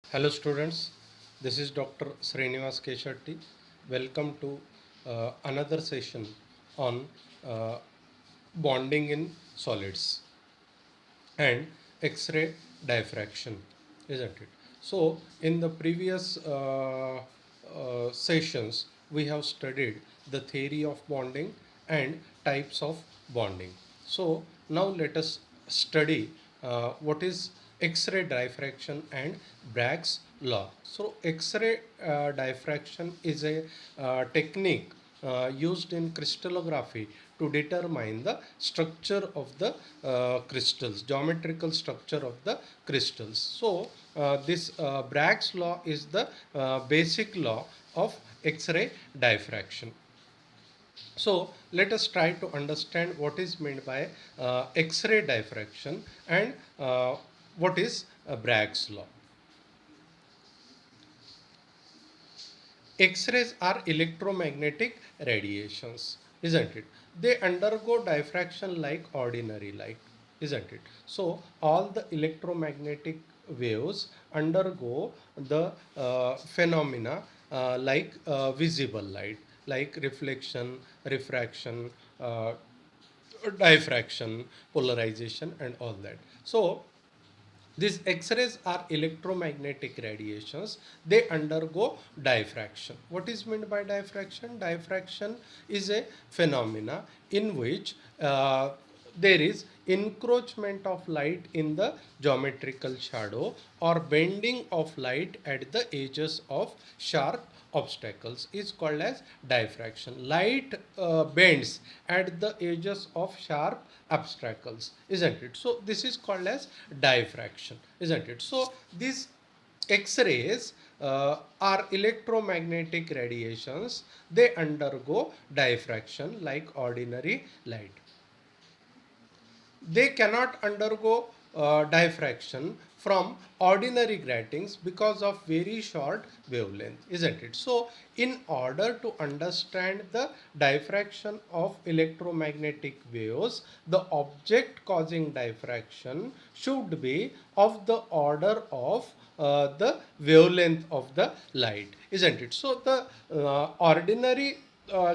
Hello students, this is Dr. Srinivas Kesharti. Welcome to another session on uh, bonding in solids and X-ray diffraction, isn't it? So in the previous sessions, we have studied the theory of bonding and types of bonding. So now let us study what is X-ray diffraction and Bragg's law. So X-ray diffraction is a technique used in crystallography to determine the structure of the crystals, geometrical structure of the crystals. So this Bragg's law is the basic law of X-ray diffraction. So let us try to understand what is meant by X-ray diffraction and what is Bragg's law. X-rays are electromagnetic radiations, isn't it? They undergo diffraction like ordinary light, isn't it? So all the electromagnetic waves undergo the phenomena like visible light, like reflection, refraction, diffraction, polarization, and all that. So these X-rays are electromagnetic radiations. They undergo diffraction. What is meant by diffraction? Diffraction is a phenomena in which there is encroachment of light in the geometrical shadow or bending of light at the edges of sharp obstacles is called as diffraction. Light bends at the edges of sharp obstacles, isn't it? So this is called as diffraction, isn't it? So these X-rays are electromagnetic radiations. They undergo diffraction like ordinary light. They cannot undergo diffraction from ordinary gratings because of very short wavelength, isn't it? So in order to understand the diffraction of electromagnetic waves, the object causing diffraction should be of the order of the wavelength of the light, isn't it? So the ordinary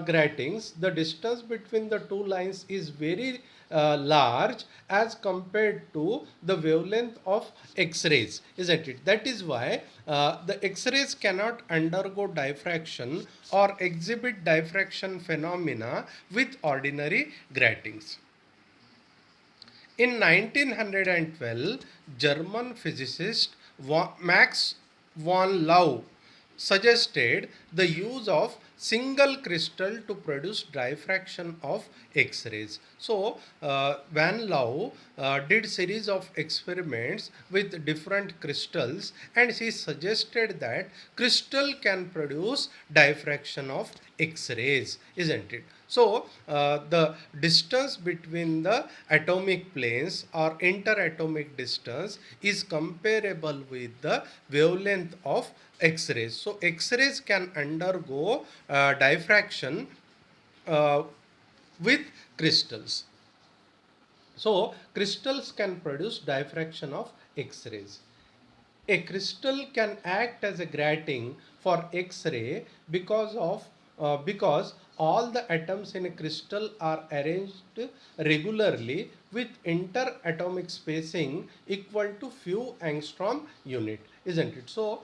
gratings, the distance between the two lines is very large as compared to the wavelength of X-rays, isn't it? That is why the X-rays cannot undergo diffraction or exhibit diffraction phenomena with ordinary gratings. In 1912, German physicist Max von Laue suggested the use of single crystal to produce diffraction of X-rays. So, Van Laue did series of experiments with different crystals, and she suggested that crystal can produce diffraction of X-rays, isn't it? So, the distance between the atomic planes or interatomic distance is comparable with the wavelength of X-rays. So, X-rays can undergo diffraction uh, with crystals. So, crystals can produce diffraction of X-rays. A crystal can act as a grating for X-ray because all the atoms in a crystal are arranged regularly with interatomic spacing equal to few angstrom unit, isn't it? So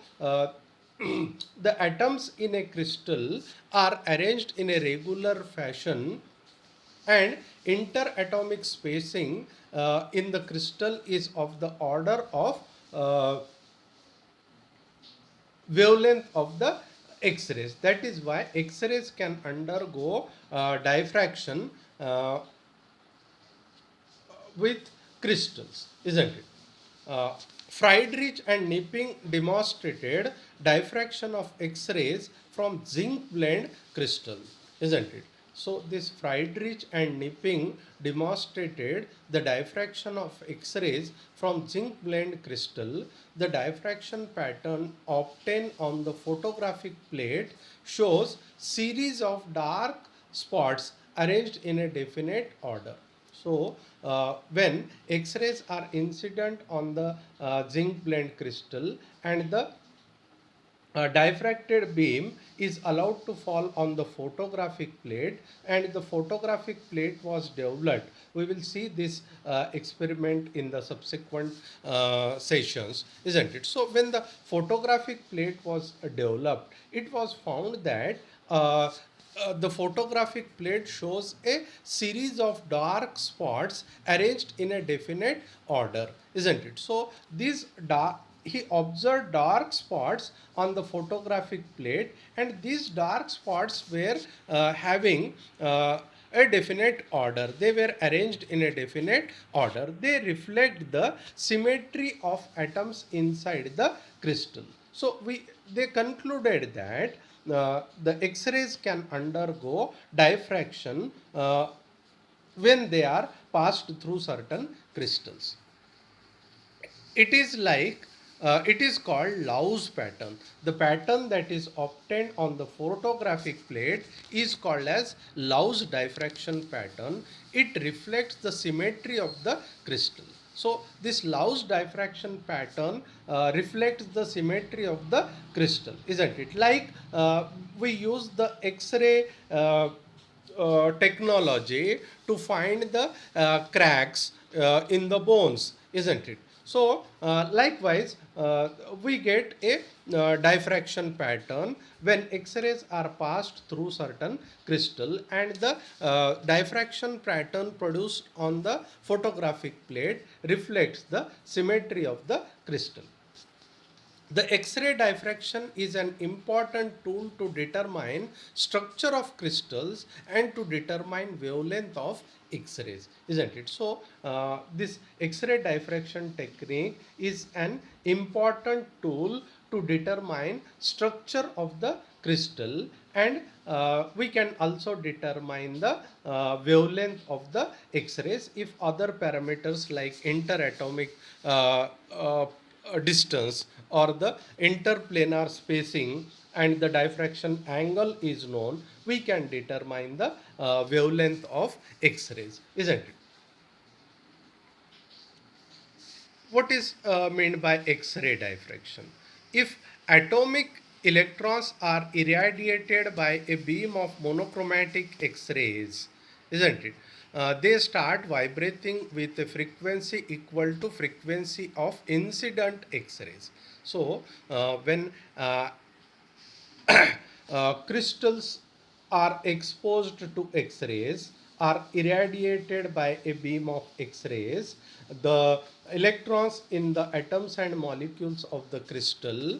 the atoms in a crystal are arranged in a regular fashion, and interatomic spacing in the crystal is of the order of wavelength of the X-rays. That is why X-rays can undergo diffraction with crystals, isn't it? Uh, Friedrich and Knipping demonstrated diffraction of X-rays from zinc blende crystal, isn't it? So this Friedrich and Knipping demonstrated the diffraction of X-rays from zinc blende crystal. The diffraction pattern obtained on the photographic plate shows series of dark spots arranged in a definite order. So, when X-rays are incident on the zinc blende crystal and the diffracted beam is allowed to fall on the photographic plate and the photographic plate was developed. We will see this experiment in the subsequent sessions, isn't it? So when the photographic plate was developed, it was found that the photographic plate shows a series of dark spots arranged in a definite order, isn't it? So these dark he observed dark spots on the photographic plate and these dark spots were having a definite order. They were arranged in a definite order. They reflect the symmetry of atoms inside the crystal. So they concluded that the X-rays can undergo diffraction when they are passed through certain crystals. It is like it is called Low's pattern. The pattern that is obtained on the photographic plate is called as Low's diffraction pattern. It reflects the symmetry of the crystal. So this Low's diffraction pattern reflects the symmetry of the crystal, isn't it? Like we use the X-ray technology to find the cracks in the bones, isn't it? So, likewise, we get a diffraction pattern when X-rays are passed through certain crystal and the diffraction pattern produced on the photographic plate reflects the symmetry of the crystal. The X-ray diffraction is an important tool to determine structure of crystals and to determine wavelength of X-rays, isn't it? So, this X-ray diffraction technique is an important tool to determine structure of the crystal and we can also determine the wavelength of the X-rays if other parameters like interatomic distance or the interplanar spacing and the diffraction angle is known, we can determine the wavelength of X-rays, isn't it? What is meant by X-ray diffraction? If atomic electrons are irradiated by a beam of monochromatic X-rays, isn't it? They start vibrating with a frequency equal to frequency of incident X-rays. So, when crystals are exposed to X-rays, are irradiated by a beam of X-rays, the electrons in the atoms and molecules of the crystal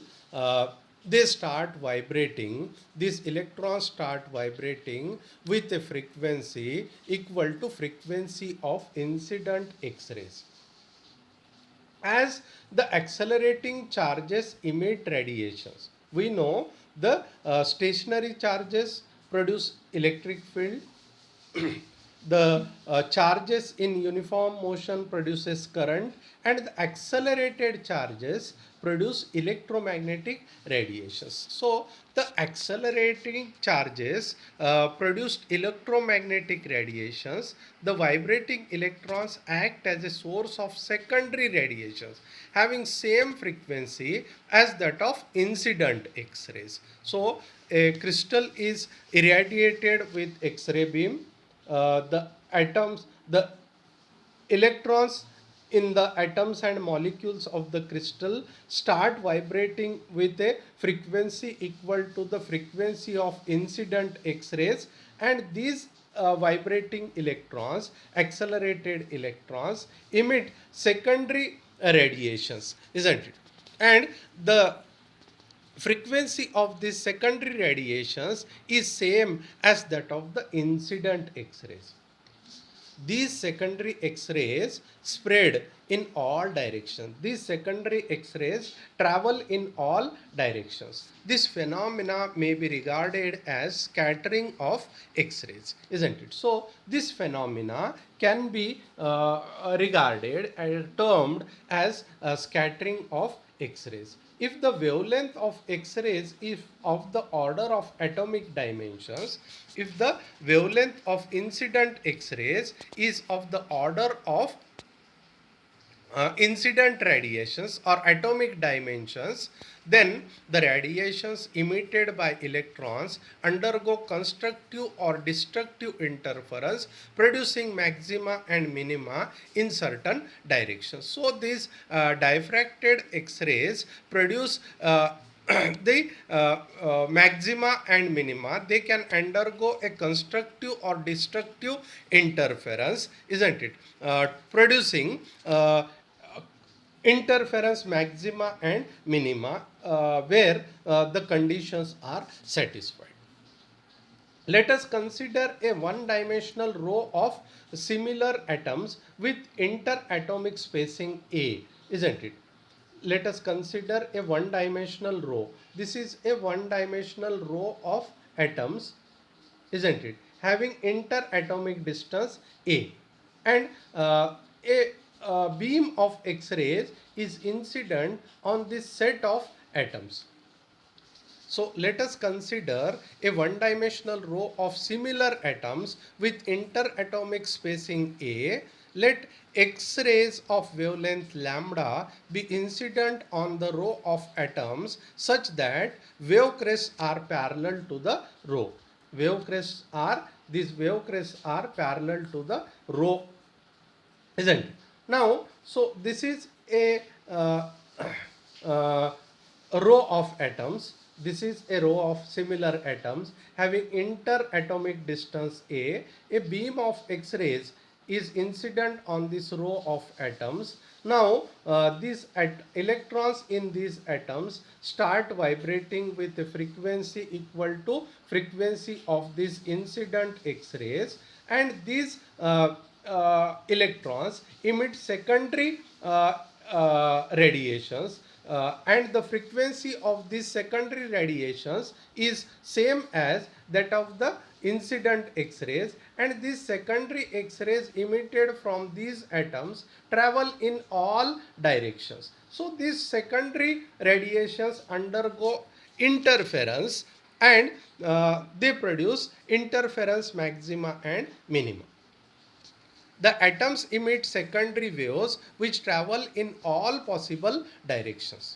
they start vibrating. These electrons start vibrating with a frequency equal to frequency of incident X-rays. As the accelerating charges emit radiations, we know the stationary charges produce electric field. The charges in uniform motion produces current and the accelerated charges produce electromagnetic radiations. So the accelerating charges produced electromagnetic radiations. The vibrating electrons act as a source of secondary radiations having same frequency as that of incident X-rays. So a crystal is irradiated with X-ray beam. The electrons in the atoms and molecules of the crystal start vibrating with a frequency equal to the frequency of incident X-rays and these vibrating electrons, accelerated electrons emit secondary radiations, isn't it? And the frequency of these secondary radiations is same as that of the incident X-rays. These secondary X-rays spread in all directions. These secondary X-rays travel in all directions. This phenomena may be regarded as scattering of X-rays, isn't it? So this phenomena can be regarded and termed as scattering of X-rays. if the wavelength of X-rays is of the order of atomic dimensions, if the wavelength of incident X-rays is of the order of incident radiations or atomic dimensions, then the radiations emitted by electrons undergo constructive or destructive interference, producing maxima and minima in certain directions. So these diffracted X-rays produce the maxima and minima. They can undergo a constructive or destructive interference, isn't it? Producing interference maxima and minima where the conditions are satisfied. Let us consider a one-dimensional row of similar atoms with interatomic spacing A, isn't it? Let us consider a one-dimensional row. This is a one-dimensional row of atoms, isn't it? Having interatomic distance A, and a beam of X-rays is incident on this set of atoms. So let us consider a one-dimensional row of similar atoms with interatomic spacing A. Let X-rays of wavelength lambda be incident on the row of atoms such that wave crests are parallel to the row. These wave crests are parallel to the row, isn't it? Now, so this is uh, a row of atoms. This is a row of similar atoms having interatomic distance A. A beam of X-rays is incident on this row of atoms. Now, these electrons in these atoms start vibrating with a frequency equal to frequency of these incident X-rays, and these electrons emit secondary radiations, and the frequency of these secondary radiations is same as that of the incident X-rays, and these secondary X-rays emitted from these atoms travel in all directions. So these secondary radiations undergo interference, and they produce interference maxima and minima. The atoms emit secondary waves which travel in all possible directions.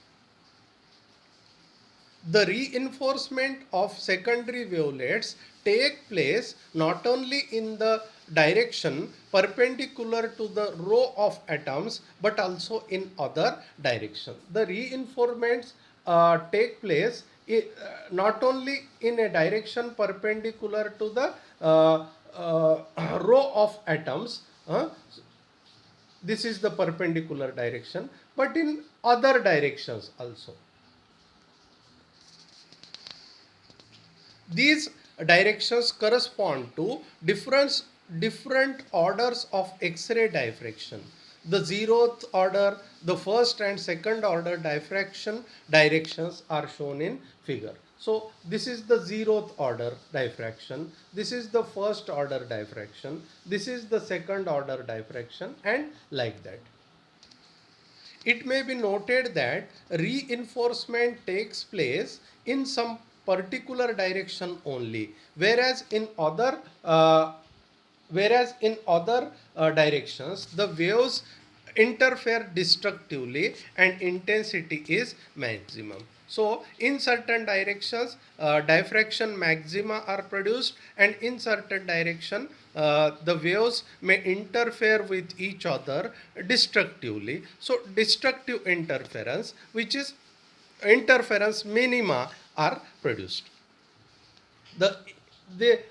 The reinforcement of secondary wavelets take place not only in the direction perpendicular to the row of atoms but also in other directions. The reinforcements take place not only in a direction perpendicular to the row of atoms. This is the perpendicular direction, but in other directions also. These directions correspond to different orders of X-ray diffraction. The zeroth order, the first and second order diffraction directions are shown in figure. So this is the zeroth order diffraction, this is the first order diffraction, this is the second order diffraction, and like that. It may be noted that reinforcement takes place in some particular direction only, whereas in other directions the waves interfere destructively and intensity is maximum. So in certain directions diffraction maxima are produced, and in certain direction the waves may interfere with each other destructively. So destructive interference, which is interference minima, are produced. The, they,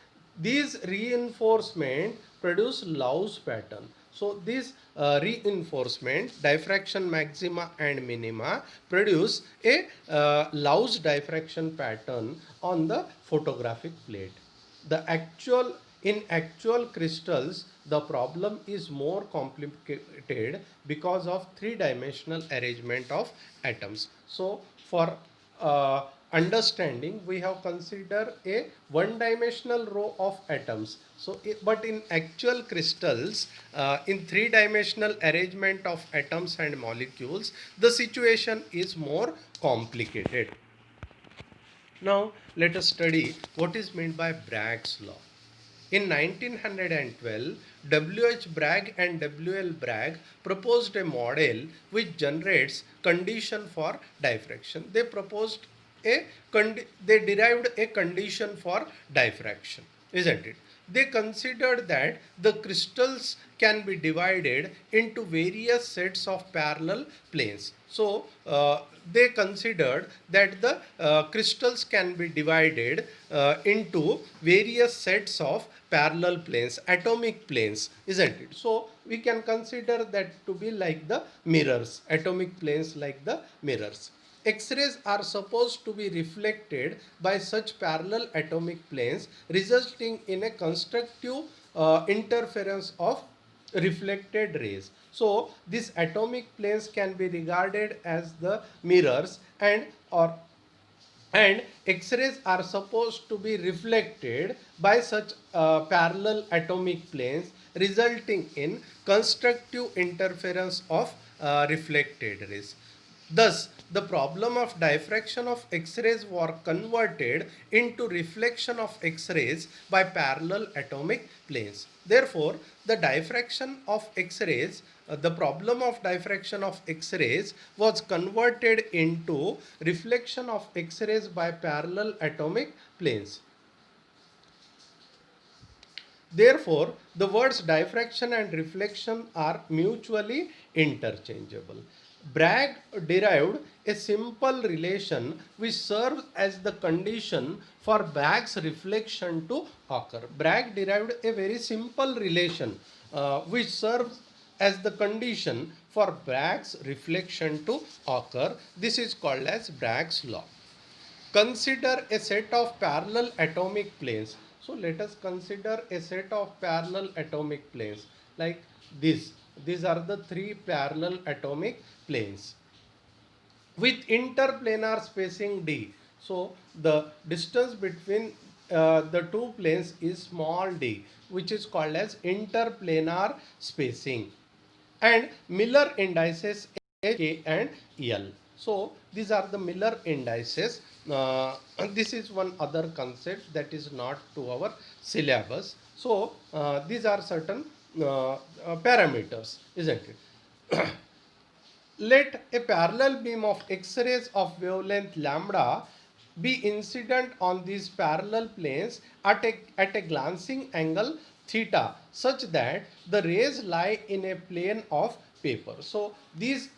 these reinforcement produce Laus pattern. So this reinforcement, diffraction maxima and minima, produce a Laus diffraction pattern on the photographic plate. In actual crystals, the problem is more complicated because of three-dimensional arrangement of atoms. So for understanding, we have considered a one-dimensional row of atoms. So, but in actual crystals, in three-dimensional arrangement of atoms and molecules, the situation is more complicated. Now, let us study what is meant by Bragg's law. In 1912, W. H. Bragg and W. L. Bragg proposed a model which generates condition for diffraction. They proposed they derived a condition for diffraction, isn't it? They considered that the crystals can be divided into various sets of parallel planes. So, they considered that the crystals can be divided into various sets of parallel planes, atomic planes, isn't it? So, we can consider that to be like the mirrors, atomic planes like the mirrors. X-rays are supposed to be reflected by such parallel atomic planes, resulting in a constructive interference of reflected rays. So these atomic planes can be regarded as the mirrors, and X-rays are supposed to be reflected by such parallel atomic planes, resulting in constructive interference of reflected rays. Thus, the problem of diffraction of X-rays were converted into reflection of X-rays by parallel atomic planes. Therefore, the diffraction of X-rays, the problem of diffraction of X-rays was converted into reflection of X-rays by parallel atomic planes. Therefore, the words diffraction and reflection are mutually interchangeable. Bragg derived a simple relation which serves as the condition for Bragg's reflection to occur. Bragg derived a very simple relation which serves as the condition for Bragg's reflection to occur. This is called as Bragg's law. Consider a set of parallel atomic planes. So let us consider a set of parallel atomic planes like this. These are the three parallel atomic planes with interplanar spacing d. So the distance between the two planes is small d, which is called as interplanar spacing, and Miller indices H, K and L. So these are the Miller indices. And this is one other concept that is not to our syllabus. So these are certain parameters, isn't it? Let a parallel beam of X-rays of wavelength lambda be incident on these parallel planes at a glancing angle theta, such that the rays lie in a plane of paper. So these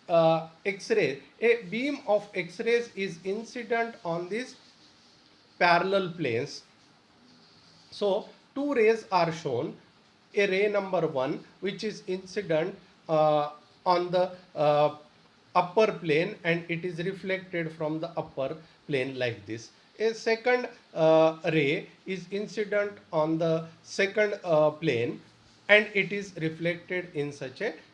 X-rays, a beam of X-rays is incident on these parallel planes. So two rays are shown. A ray number 1, which is incident on the upper plane, and it is reflected from the upper plane like this. A second ray is incident on the second plane, and it is reflected in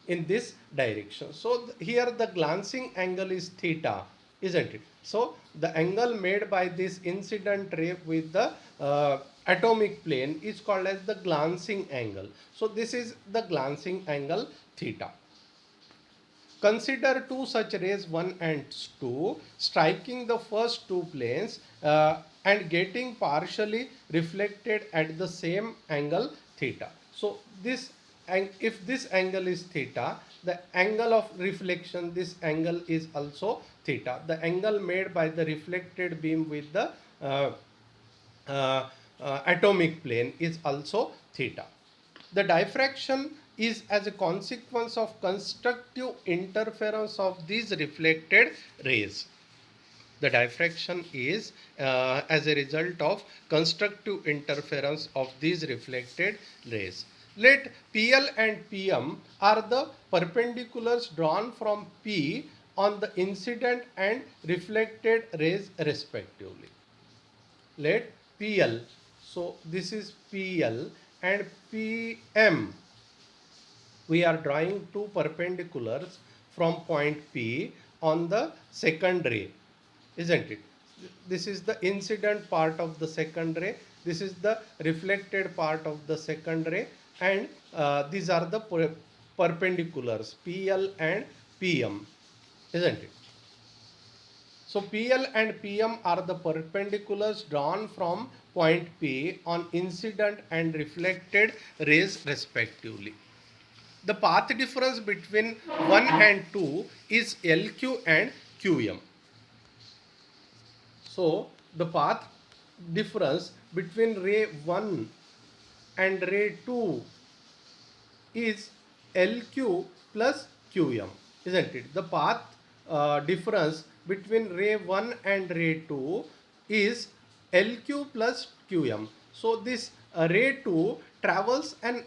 in this direction. So here the glancing angle is theta, isn't it? So the angle made by this incident ray with the atomic plane is called as the glancing angle. So this is the glancing angle theta. Consider two such rays 1 and 2 striking the first two planes and getting partially reflected at the same angle theta. So this, and if this angle is theta, the angle of reflection, this angle is also theta. The angle made by the reflected beam with the uh, atomic plane is also theta. The diffraction is as a consequence of constructive interference of these reflected rays. The diffraction is as a result of constructive interference of these reflected rays. Let PL and PM are the perpendiculars drawn from P on the incident and reflected rays respectively. Let PL, so this is PL, and PM, we are drawing two perpendiculars from point P on the second ray, isn't it? This is the incident part of the second ray. This is the reflected part of the second ray, and these are the perpendiculars PL and PM, isn't it? So PL and PM are the perpendiculars drawn from point P on incident and reflected rays respectively. The path difference between 1 and 2 is LQ and QM. So the path difference between ray 1 and ray 2 is LQ plus QM, isn't it? The path difference between ray 1 and ray 2 is LQ plus QM. So this ray 2 travels an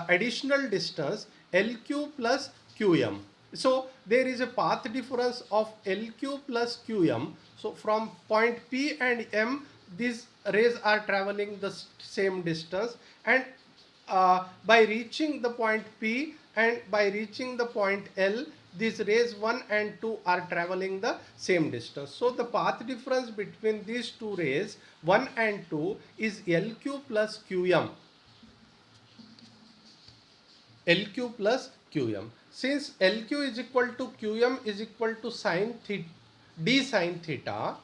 additional distance LQ plus QM. So there is a path difference of LQ plus QM. So from point P and M, these rays are traveling the same distance, and by reaching the point P and by reaching the point L, these rays 1 and 2 are traveling the same distance. So the path difference between these two rays 1 and 2 is LQ plus QM. LQ plus QM. Since LQ is equal to QM is equal to sine theta, d sine theta,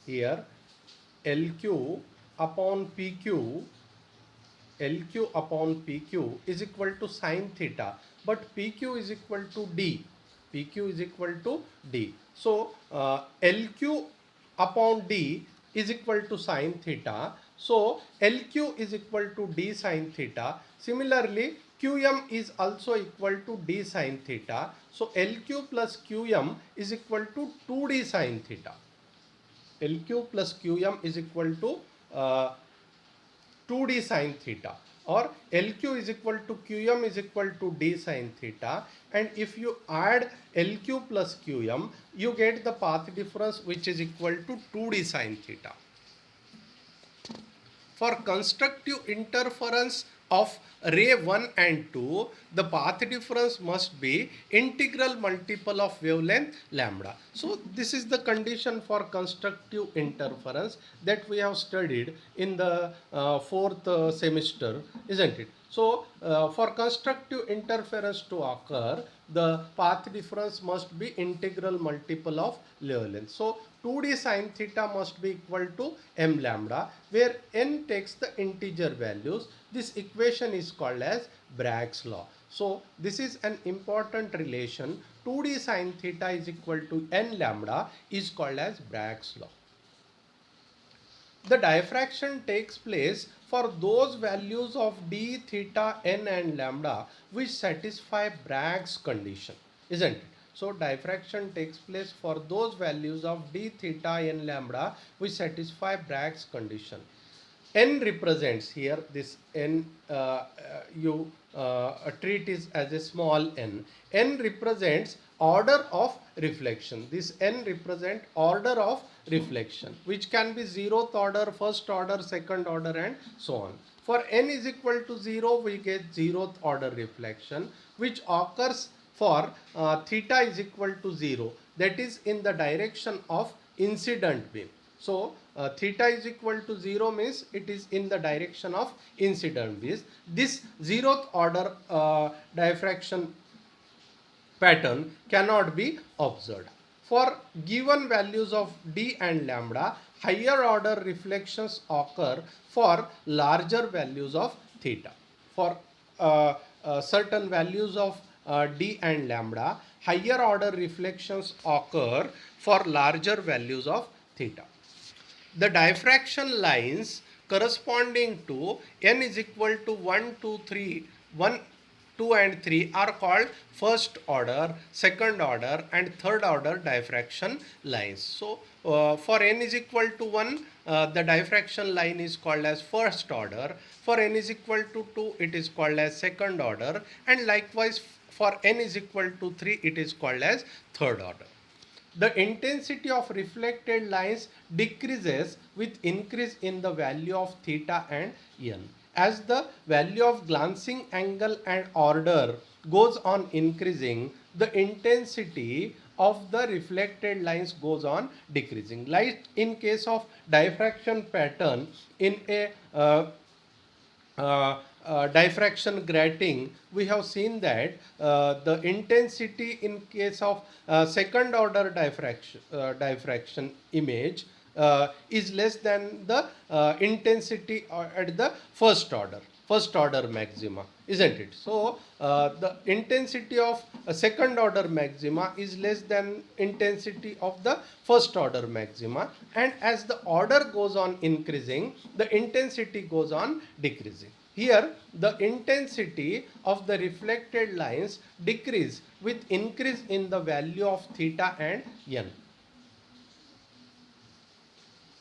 here LQ upon PQ, LQ upon PQ is equal to sine theta, but PQ is equal to D. PQ is equal to D. So LQ upon D is equal to sine theta. So LQ is equal to D sine theta. Similarly, QM is also equal to D sine theta. So LQ plus QM is equal to 2D sine theta. LQ plus QM is equal to 2D sine theta, or LQ is equal to QM is equal to D sine theta, and if you add LQ plus QM, you get the path difference which is equal to 2D sine theta. For constructive interference of ray 1 and 2, the path difference must be integral multiple of wavelength lambda. So this is the condition for constructive interference that we have studied in the fourth semester, isn't it? So for constructive interference to occur, the path difference must be integral multiple of wavelength. So 2D sine theta must be equal to m lambda, where n takes the integer values. This equation is called as Bragg's law. So this is an important relation. 2D sine theta is equal to n lambda is called as Bragg's law. The diffraction takes place for those values of d, theta, n and lambda which satisfy Bragg's condition, isn't it? So diffraction takes place for those values of d, theta, n, lambda which satisfy Bragg's condition. N represents here, this n you treat it as a small n. N represents order of reflection. This n represent order of reflection, which can be 0th order, first order, second order and so on. For n is equal to 0, we get 0th order reflection, which occurs for theta is equal to 0, that is in the direction of incident beam. So theta is equal to 0 means it is in the direction of incident beam. This 0th order diffraction pattern cannot be observed. For given values of d and lambda, higher order reflections occur for larger values of theta. For certain values of d and lambda, higher order reflections occur for larger values of theta. The diffraction lines corresponding to n is equal to 1, 2, 3, 1, 2 and 3 are called first order, second order and third order diffraction lines. So for n is equal to 1, the diffraction line is called as first order. For n is equal to 2, it is called as second order, and likewise for n is equal to 3, it is called as third order. The intensity of reflected lines decreases with increase in the value of theta and n. As the value of glancing angle and order goes on increasing, the intensity of the reflected lines goes on decreasing. Like in case of diffraction pattern in a diffraction grating, we have seen that the intensity in case of second order diffraction image is less than the intensity at the first order maxima, isn't it? So the intensity of a second order maxima is less than intensity of the first order maxima, and as the order goes on increasing, the intensity goes on decreasing. Here the intensity of the reflected lines decrease with increase in the value of theta and n.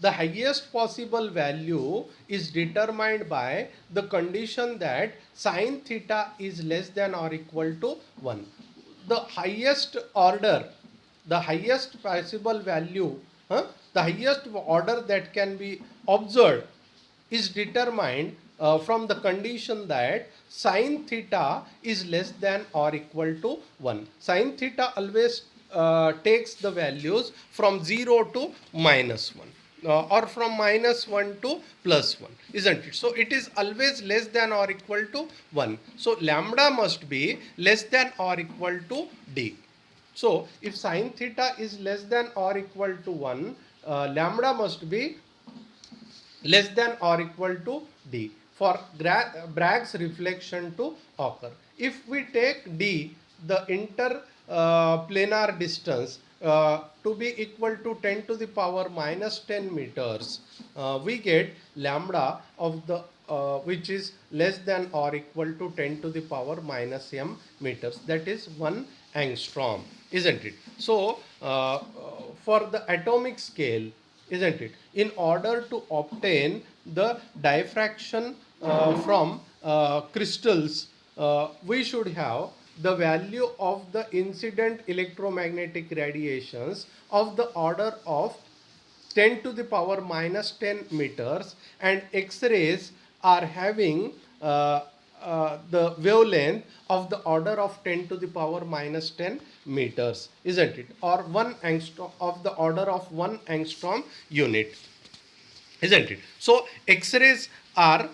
The highest possible value is determined by the condition that sine theta is less than or equal to 1. The highest order, the highest possible value, the highest order that can be observed is determined from the condition that sine theta is less than or equal to 1. Sine theta always takes the values from 0 to minus 1. Or from minus 1 to plus 1, isn't it? So it is always less than or equal to 1. So lambda must be less than or equal to d. So if sine theta is less than or equal to 1, lambda must be less than or equal to d for Bragg's reflection to occur. If we take d, the interplanar distance, to be equal to 10 to the power minus 10 meters, we get lambda of the which is less than or equal to 10 to the power minus m meters, that is 1 angstrom, isn't it? So for the atomic scale, isn't it, in order to obtain the diffraction from crystals, we should have the value of the incident electromagnetic radiations of the order of 10 to the power minus 10 meters, and X-rays are having the wavelength of the order of 10 to the power minus 10 meters, isn't it? Or 1 angstrom, of the order of 1 angstrom unit, isn't it? So X-rays are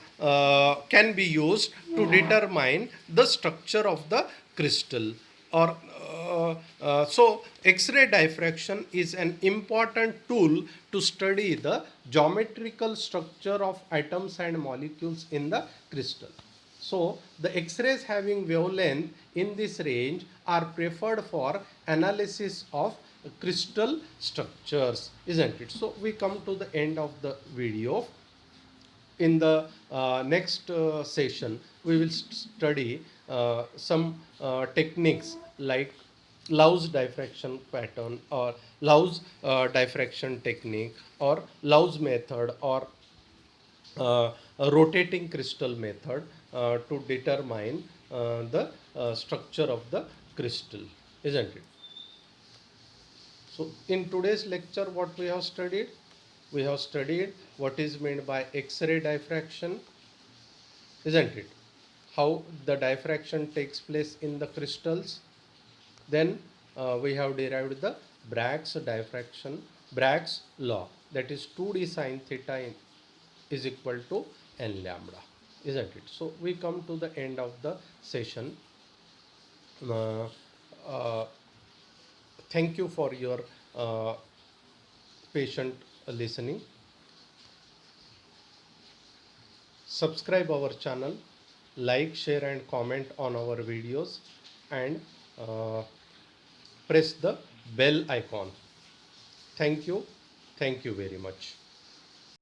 can be used to determine the structure of the crystal. Or so X-ray diffraction is an important tool to study the geometrical structure of atoms and molecules in the crystal. So the X-rays having wavelength in this range are preferred for analysis of crystal structures, isn't it? So we come to the end of the video. In the next session, we will study some techniques like Lau's diffraction pattern, or Lau's diffraction technique, or Lau's method, or a rotating crystal method to determine the structure of the crystal, isn't it? So in today's lecture, what we have studied? We have studied what is meant by X-ray diffraction, isn't it? How the diffraction takes place in the crystals. Then we have derived the Bragg's law, that is 2d sine theta is equal to n lambda, isn't it? So we come to the end of the session. Uh, uh, Thank you for your patient listening. Subscribe our channel, like, share and comment on our videos, and uh, press the bell icon. Thank you. Thank you very much.